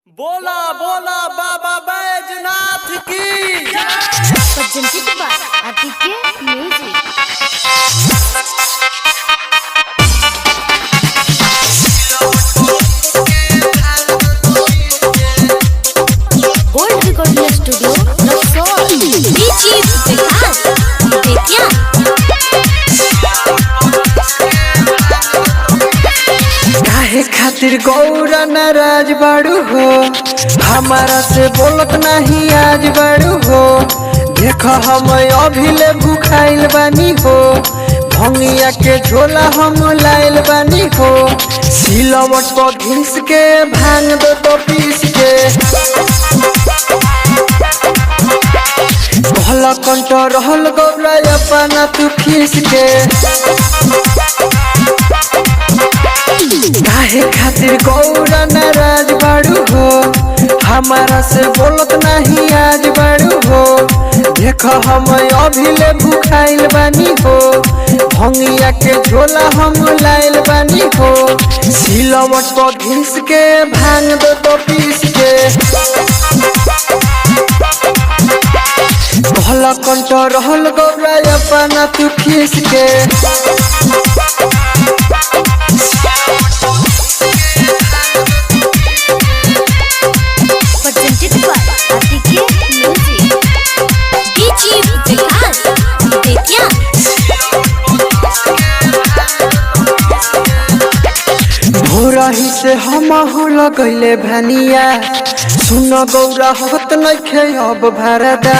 बोला बोला बाबा बैजनाथ की presented by Aditya Music. Gold Recording Studio, Luxor. DJ Vikas, Aditya. काहे खातिर गौरा नाराज बाड़ू हो, हमारा से बोलत नहीं आज बाड़ू हो। देख हम अभिले भूखाइल बानी हो, भंगिया के झोला हम लाइल बानी हो। सिलवट पर घिस के भांग दो तो पीस के भला कंट रहल गौरा अपना तू खीस के। काहे खातिर गौरा नाराज बाड़ू हो, हमारा से बोलत नहीं आज बाड़ू हो। देख हम अभिले भूखाइल बानी हो, भंगिया के झोला हम लाइल बानी हो। सिलवट पर घिस के भांग दो तो पीस के भला कंट रहल गौरा अपना तू खीस के। Presented by Aditya Music. DJ Vikas, Aditya. भोरही से हम हो लगैले भनिया, सुन गौरा होत नइखे अब भारदा।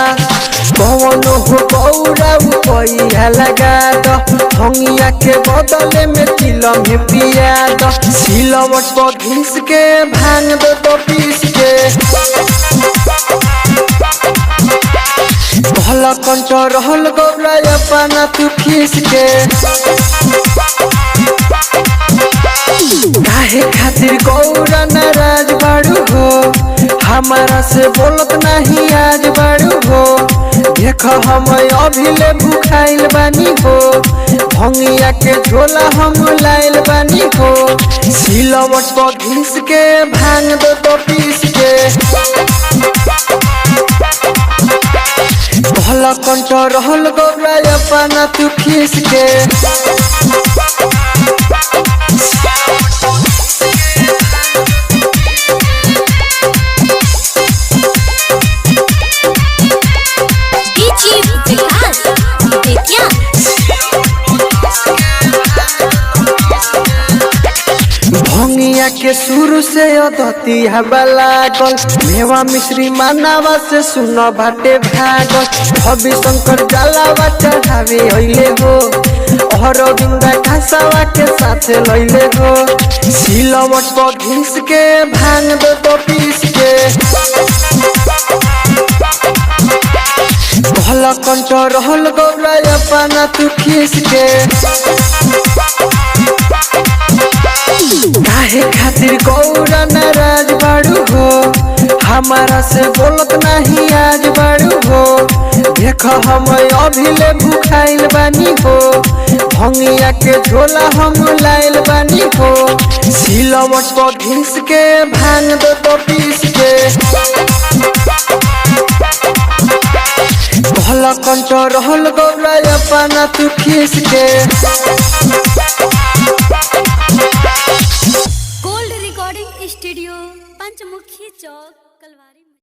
कौन हो गौरा पैया लगा द, भंगिया के बदले में तिलम पिया द। सिलवट पर घिस के भांग दो तो पीस के भला कंट रहल गौरा अपना तू खीस के। काहे खातिर गौरा नाराज बाड़ू हो, हमारा से बोलत नहीं आज बाड़ू हो। देख हम अभिले भूखाइल बानी हो, भंगिया के झोला हम लाइल बानी हो। सिलवट पर घिस के भांग दो तो पीस के भला कंट रहल गौरा अपना तू खीस के। DJ Vikas, Aditya. भंगिया के शुरू से अदती हवा लागल, मेवा मिश्री मानावा से सुन बाटे भागल। भवि शंकर जलावा चढ़ावे अइले हो, अरविंदा खासावा के साथे लइले हो। सिलवट पर घिस के भांग दो तो पीस के भला कंट रहल गौरा अपना तू खीस के। काहे खातिर गौरा नाराज बाड़ू हो, हमारा से बोलत नहीं आज बाड़ू हो। देख हम अभिले भूखाइल बानी हो, भंगिया के झोला हम लाइल बानी हो। सिलवट पर घिस के भांग दो तो पीस के भला कंट रहल गौरा अपना तू खीस के। Gold Recording Studio, Panchmukhi Chowk, Kalwari.